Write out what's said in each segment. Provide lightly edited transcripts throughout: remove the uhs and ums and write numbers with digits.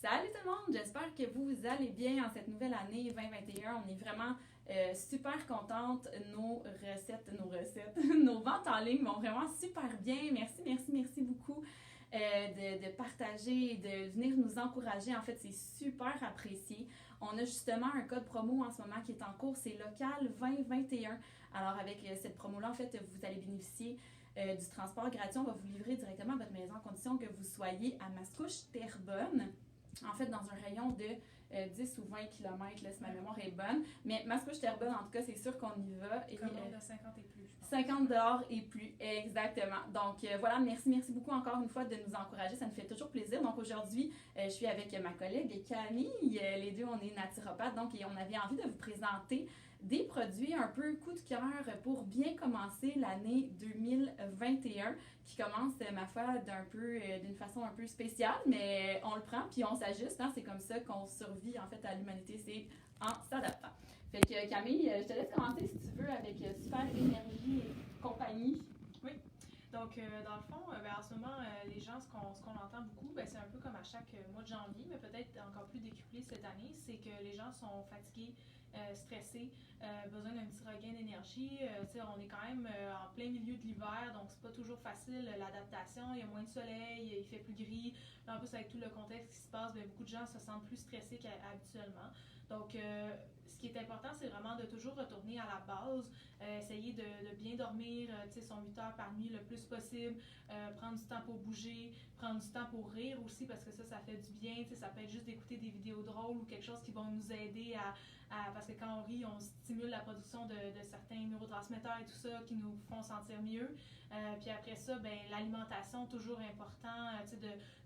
Salut tout le monde, j'espère que vous allez bien en cette nouvelle année 2021. On est vraiment super contente. Nos ventes en ligne vont vraiment super bien. Merci beaucoup de partager, de venir nous encourager. En fait, c'est super apprécié. On a justement un code promo en ce moment qui est en cours, c'est local 2021. Alors avec cette promo-là, en fait, vous allez bénéficier du transport gratuit. On va vous livrer directement à votre maison à condition que vous soyez à Mascouche-Terrebonne. En fait, dans un rayon de 10 ou 20 km, là, si ma mémoire est bonne. Mais Mascouche-Terrebonne, en tout cas, c'est sûr qu'on y va. Commande de 50 et plus, je pense. 50 et plus, exactement. Donc voilà, merci beaucoup encore une fois de nous encourager. Ça nous fait toujours plaisir. Donc aujourd'hui, je suis avec ma collègue Camille. Les deux, on est naturopathes. Donc, et on avait envie de vous présenter des produits un peu coup de cœur pour bien commencer l'année 2021 qui commence, ma foi, d'une façon un peu spéciale, mais on le prend puis on s'ajuste. Hein? C'est comme ça qu'on survit en fait à l'humanité, c'est en s'adaptant. Fait que Camille, je te laisse commencer si tu veux avec Super Énergie et compagnie. Oui. Donc, dans le fond, en ce moment, les gens, ce qu'on entend beaucoup, c'est un peu comme à chaque mois de janvier, mais peut-être encore plus décuplé cette année, c'est que les gens sont fatigués, stressés, besoin d'un petit regain d'énergie. On est quand même en plein milieu de l'hiver, donc c'est pas toujours facile l'adaptation. Il y a moins de soleil, il fait plus gris. En plus, avec tout le contexte qui se passe, beaucoup de gens se sentent plus stressés qu'habituellement. Donc, ce qui est important, c'est vraiment de toujours retourner à la base, essayer de bien dormir, son 8 heures par nuit le plus possible, prendre du temps pour bouger, prendre du temps pour rire aussi, parce que ça fait du bien. Ça peut être juste d'écouter des vidéos drôles ou quelque chose qui vont nous aider parce que quand on rit, on stimule la production de certains neurotransmetteurs et tout ça qui nous font sentir mieux. Puis après ça, l'alimentation, toujours important,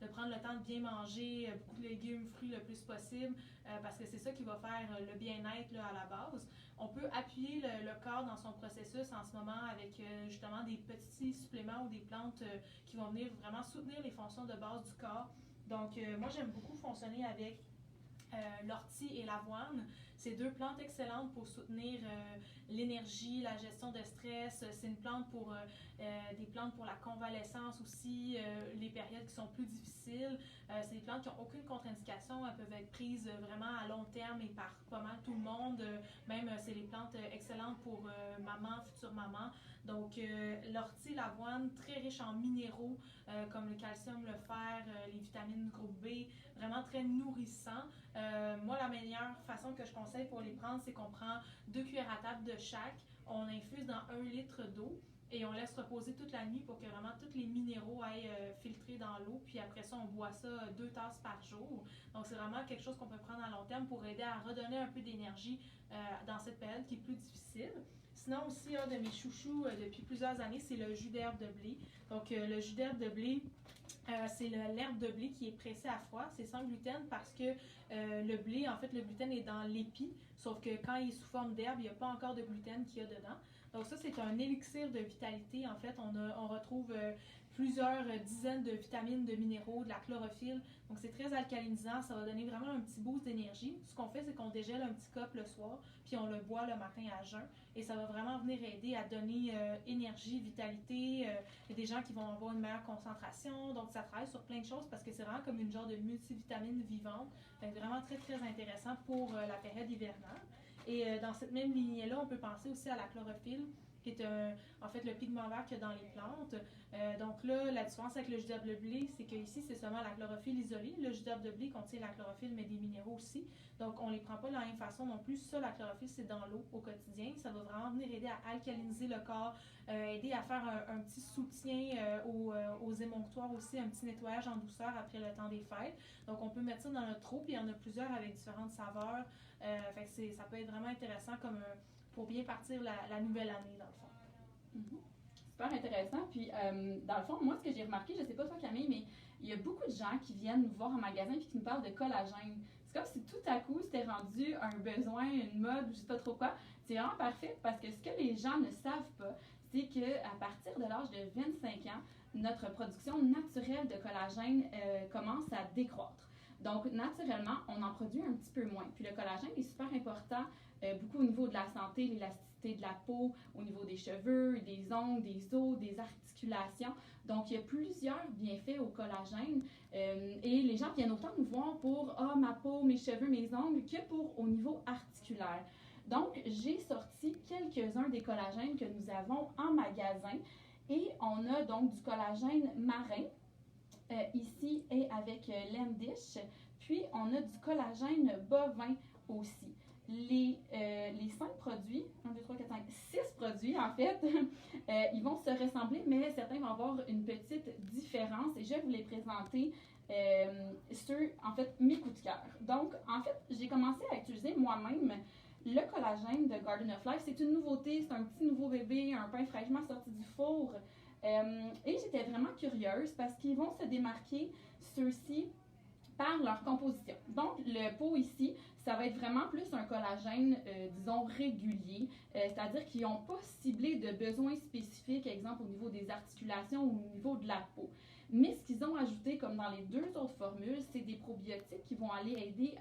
de prendre le temps de bien manger, beaucoup de légumes, fruits le plus possible, parce que c'est ça qui va faire le bien-être là, à la base. On peut appuyer le corps dans son processus en ce moment avec justement des petits suppléments ou des plantes qui vont venir vraiment soutenir les fonctions de base du corps. Donc, moi, j'aime beaucoup fonctionner avec l'ortie et l'avoine. C'est deux plantes excellentes pour soutenir l'énergie, la gestion de stress. C'est une plante des plantes pour la convalescence aussi, les périodes qui sont plus difficiles. C'est des plantes qui n'ont aucune contre-indication. Elles peuvent être prises vraiment à long terme et par pas mal tout le monde. Même, c'est des plantes excellentes pour maman, future maman. Donc, l'ortie, l'avoine, très riche en minéraux comme le calcium, le fer, les vitamines groupe B, vraiment très nourrissant. Moi, la meilleure façon que je conseille pour les prendre, c'est qu'on prend 2 cuillères à table de chaque, on infuse dans 1 litre d'eau et on laisse reposer toute la nuit pour que vraiment tous les minéraux aillent filtrer dans l'eau. Puis après ça, on boit ça 2 tasses par jour. Donc, c'est vraiment quelque chose qu'on peut prendre à long terme pour aider à redonner un peu d'énergie dans cette période qui est plus difficile. Sinon aussi, un de mes chouchous depuis plusieurs années, c'est le jus d'herbe de blé. Donc, le jus d'herbe de blé, c'est l'herbe de blé qui est pressée à froid. C'est sans gluten parce que le blé, en fait, le gluten est dans l'épi, sauf que quand il est sous forme d'herbe, il n'y a pas encore de gluten qu'il y a dedans. Donc ça, c'est un élixir de vitalité. En fait, on retrouve plusieurs dizaines de vitamines, de minéraux, de la chlorophylle. Donc c'est très alcalinisant, ça va donner vraiment un petit boost d'énergie. Ce qu'on fait, c'est qu'on dégèle un petit cup le soir, puis on le boit le matin à jeun. Et ça va vraiment venir aider à donner énergie, vitalité. Il y a des gens qui vont avoir une meilleure concentration. Donc ça travaille sur plein de choses parce que c'est vraiment comme une genre de multivitamine vivante. Donc vraiment très intéressant pour la période hivernale. Et dans cette même lignée-là, on peut penser aussi à la chlorophylle, qui est en fait le pigment vert qu'il y a dans les plantes. Donc là, la différence avec le jus d'herbe de blé, c'est qu'ici, c'est seulement la chlorophylle isolée. Le jus d'herbe de blé contient la chlorophylle, mais des minéraux aussi. Donc, on ne les prend pas de la même façon non plus. Ça, la chlorophylle, c'est dans l'eau au quotidien. Ça va vraiment venir aider à alcaliniser le corps, aider à faire un petit soutien aux émonctoires aussi, un petit nettoyage en douceur après le temps des fêtes. Donc, on peut mettre ça dans notre eau, puis il y en a plusieurs avec différentes saveurs. Fait que ça peut être vraiment intéressant pour bien partir la nouvelle année, dans le fond. Mm-hmm. Super intéressant. Puis, dans le fond, moi, ce que j'ai remarqué, je sais pas toi, Camille, mais il y a beaucoup de gens qui viennent nous voir en magasin et qui nous parlent de collagène. C'est comme si tout à coup, c'était rendu un besoin, une mode, je sais pas trop quoi. C'est vraiment parfait parce que ce que les gens ne savent pas, c'est qu'à partir de l'âge de 25 ans, notre production naturelle de collagène commence à décroître. Donc, naturellement, on en produit un petit peu moins. Puis le collagène est super important, beaucoup au niveau de la santé, l'élasticité de la peau, au niveau des cheveux, des ongles, des os, des articulations. Donc, il y a plusieurs bienfaits au collagène et les gens gens viennent autant nous voir pour ma peau, mes cheveux, mes ongles, que pour au niveau articulaire. Donc, j'ai sorti quelques-uns des collagènes que nous avons en magasin. Et on a donc du collagène marin, ici et avec l'Endish. Puis, on a du collagène bovin aussi. Les 5 produits, 1, 2, 3, 4, 5, 6 produits en fait, ils vont se ressembler, mais certains vont avoir une petite différence et je vais vous les présenter sur, en fait, mes coups de cœur. Donc, en fait, j'ai commencé à utiliser moi-même le collagène de Garden of Life. C'est une nouveauté, c'est un petit nouveau bébé, un pain fraîchement sorti du four. Et j'étais vraiment curieuse parce qu'ils vont se démarquer, ceux-ci, par leur composition. Donc, le pot ici, ça va être vraiment plus un collagène, disons, régulier, c'est-à-dire qu'ils n'ont pas ciblé de besoins spécifiques, exemple au niveau des articulations ou au niveau de la peau. Mais ce qu'ils ont ajouté, comme dans les 2 autres formules, c'est des probiotiques qui vont aller aider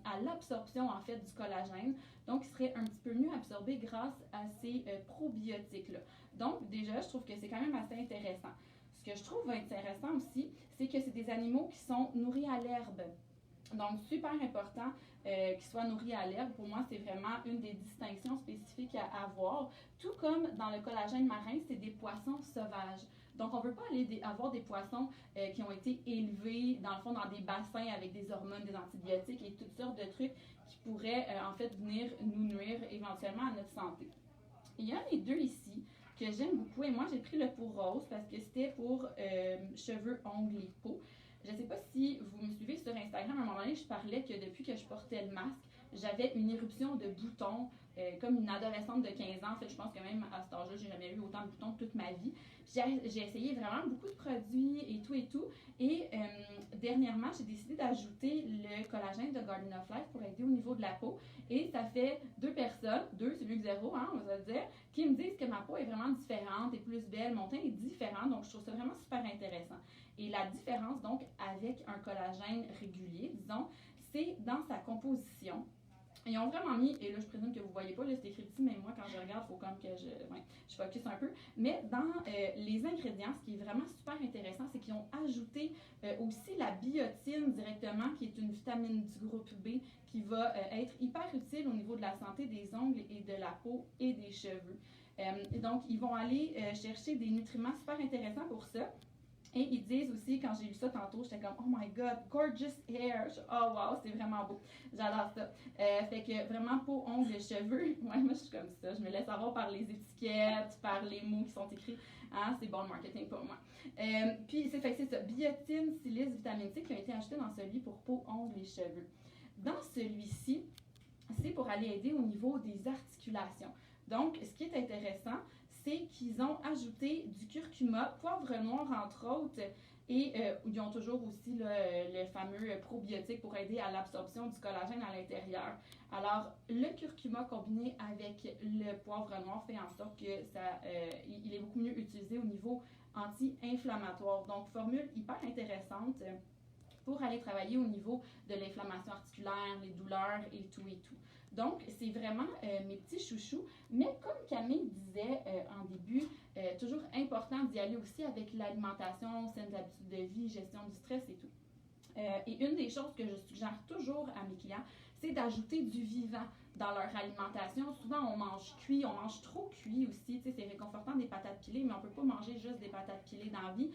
à l'absorption, en fait, du collagène. Donc, il serait un petit peu mieux absorbé grâce à ces probiotiques-là. Donc, déjà, je trouve que c'est quand même assez intéressant. Ce que je trouve intéressant aussi, c'est que c'est des animaux qui sont nourris à l'herbe. Donc, super important qu'ils soient nourris à l'herbe. Pour moi, c'est vraiment une des distinctions spécifiques à avoir. Tout comme dans le collagène marin, c'est des poissons sauvages. Donc, on ne veut pas aller avoir des poissons qui ont été élevés, dans le fond, dans des bassins avec des hormones, des antibiotiques et toutes sortes de trucs qui pourraient, en fait, venir nous nuire éventuellement à notre santé. Il y a les 2 ici que j'aime beaucoup et moi, j'ai pris le pot rose parce que c'était pour cheveux, ongles et peau. Je ne sais pas si vous me suivez sur Instagram, à un moment donné, je parlais que depuis que je portais le masque, j'avais une éruption de boutons, comme une adolescente de 15 ans. En fait, je pense que même à cet âge-là, j'ai jamais eu autant de boutons toute ma vie. J'ai essayé vraiment beaucoup de produits et tout. Et dernièrement, j'ai décidé d'ajouter le collagène de Garden of Life pour aider au niveau de la peau. Et ça fait 2 personnes, 2 c'est mieux que 0, hein, on va se dire, qui me disent que ma peau est vraiment différente, est plus belle, mon teint est différent. Donc, je trouve ça vraiment super intéressant. Et la différence, donc, avec un collagène régulier, disons, c'est dans sa composition. Ils ont vraiment mis, et là je présume que vous ne voyez pas, là c'est écrit ici, mais moi quand je regarde, il faut comme que je focus un peu. Mais dans les ingrédients, ce qui est vraiment super intéressant, c'est qu'ils ont ajouté aussi la biotine directement, qui est une vitamine du groupe B, qui va être hyper utile au niveau de la santé des ongles et de la peau et des cheveux. Et donc, ils vont aller chercher des nutriments super intéressants pour ça. Et ils disent aussi, quand j'ai lu ça tantôt, j'étais comme, oh my god, gorgeous hair. Oh wow, c'est vraiment beau. J'adore ça. Fait que vraiment, peau, ongles, cheveux. Ouais, moi je suis comme ça. Je me laisse avoir par les étiquettes, par les mots qui sont écrits. Hein, c'est bon le marketing pour moi. Puis c'est ça. Biotine, silice, vitamine C qui ont été achetés dans celui pour peau, ongles et cheveux. Dans celui-ci, c'est pour aller aider au niveau des articulations. Donc, ce qui est intéressant, c'est qu'ils ont ajouté du curcuma, poivre noir entre autres, et ils ont toujours aussi le fameux probiotique pour aider à l'absorption du collagène à l'intérieur. Alors, le curcuma combiné avec le poivre noir fait en sorte que il est beaucoup mieux utilisé au niveau anti-inflammatoire. Donc, formule hyper intéressante pour aller travailler au niveau de l'inflammation articulaire, les douleurs et tout et tout. Donc, c'est vraiment mes petits chouchous. Mais comme Camille disait en début, toujours important d'y aller aussi avec l'alimentation, saines habitudes de vie, gestion du stress et tout. Et une des choses que je suggère toujours à mes clients, c'est d'ajouter du vivant dans leur alimentation. Souvent, on mange cuit, on mange trop cuit aussi. Tu sais, c'est réconfortant des patates pilées, mais on ne peut pas manger juste des patates pilées dans la vie.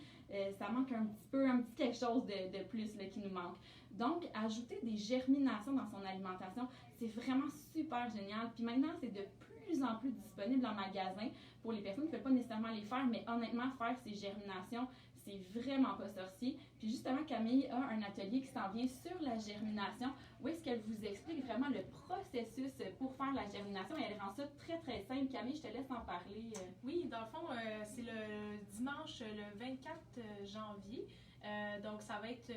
Ça manque un petit quelque chose de plus là, qui nous manque. Donc, ajouter des germinations dans son alimentation, c'est vraiment super génial. Puis maintenant, c'est de plus en plus disponible en magasin pour les personnes qui ne peuvent pas nécessairement les faire, mais honnêtement, faire ces germinations, c'est vraiment pas sorcier. Puis justement, Camille a un atelier qui s'en vient sur la germination, où est-ce qu'elle vous explique vraiment le processus pour faire la germination et elle rend ça très très simple. Camille, je te laisse en parler. Oui, dans le fond, c'est le dimanche le 24 janvier. Donc, ça va être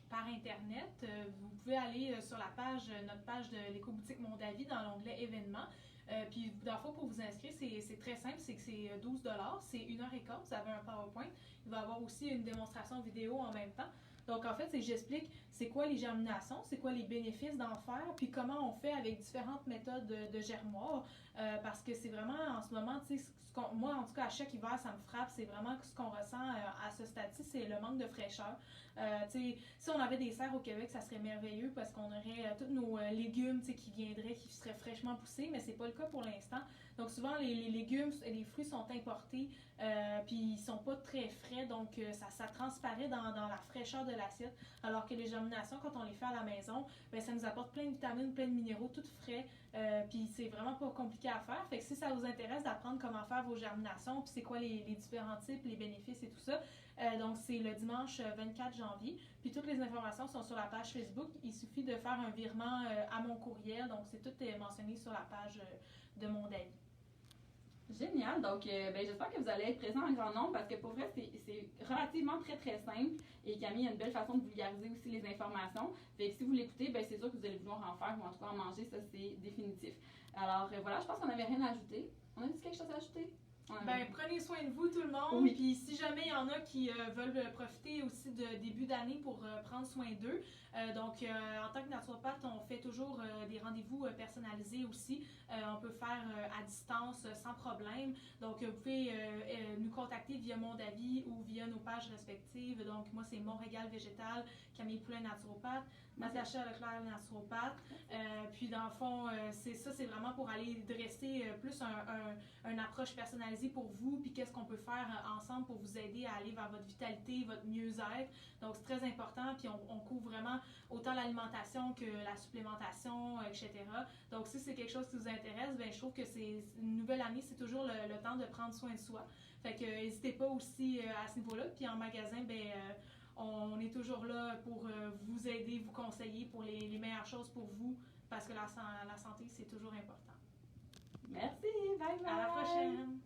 par Internet. Vous pouvez aller sur notre page de l'éco-boutique Mondavi dans l'onglet événements. Puis, dans le fond, pour vous inscrire, c'est très simple, c'est que c'est 12 $, c'est 1h15, vous avez un PowerPoint. Il va y avoir aussi une démonstration vidéo en même temps. Donc, en fait, c'est que j'explique c'est quoi les germinations, c'est quoi les bénéfices d'en faire, puis comment on fait avec différentes méthodes de germoire. Parce que c'est vraiment, en ce moment, tu sais, moi, en tout cas, à chaque hiver, ça me frappe. C'est vraiment ce qu'on ressent à ce stade-ci, c'est le manque de fraîcheur. Si on avait des serres au Québec, ça serait merveilleux parce qu'on aurait tous nos légumes qui viendraient, qui seraient fraîchement poussés, mais c'est pas le cas pour l'instant. Donc souvent, les légumes et les fruits sont importés, puis ils sont pas très frais, donc ça transparaît dans la fraîcheur de l'assiette, alors que les germinations, quand on les fait à la maison, ben, ça nous apporte plein de vitamines, plein de minéraux, tout frais, puis c'est vraiment pas compliqué à faire. Fait que si ça vous intéresse d'apprendre comment faire vos germinations, puis c'est quoi les différents types, les bénéfices et tout ça, donc c'est le dimanche 24 janvier, puis toutes les informations sont sur la page Facebook. Il suffit de faire un virement à mon courriel, donc c'est tout mentionné sur la page de mon David. Génial. Donc, j'espère que vous allez être présents en grand nombre parce que pour vrai, c'est relativement très, très simple. Et Camille a une belle façon de vulgariser aussi les informations. Fait que si vous l'écoutez, c'est sûr que vous allez vouloir en faire ou en tout cas en manger. Ça, c'est définitif. Alors, voilà, je pense qu'on n'avait rien à ajouter. On a dit quelque chose à ajouter? Prenez soin de vous tout le monde, oui. Puis si jamais il y en a qui veulent profiter aussi de début d'année pour prendre soin d'eux, donc en tant que naturopathe, on fait toujours des rendez-vous personnalisés aussi. On peut faire à distance sans problème. Donc vous pouvez nous contacter via Mondavi ou via nos pages respectives. Donc moi c'est Montréal Végétal, Camille Poulin naturopathe, Natacha Leclerc naturopathe. Puis dans le fond, c'est vraiment pour aller dresser plus une approche personnalisée pour vous, puis qu'est-ce qu'on peut faire ensemble pour vous aider à aller vers votre vitalité, votre mieux-être. Donc, c'est très important, puis on couvre vraiment autant l'alimentation que la supplémentation, etc. Donc, si c'est quelque chose qui vous intéresse, je trouve que c'est une nouvelle année, c'est toujours le temps de prendre soin de soi. Fait que n'hésitez pas aussi à ce niveau-là. Puis en magasin, on est toujours là pour vous aider, vous conseiller pour les meilleures choses pour vous, parce que la santé, c'est toujours important. Merci, bye bye! À la prochaine!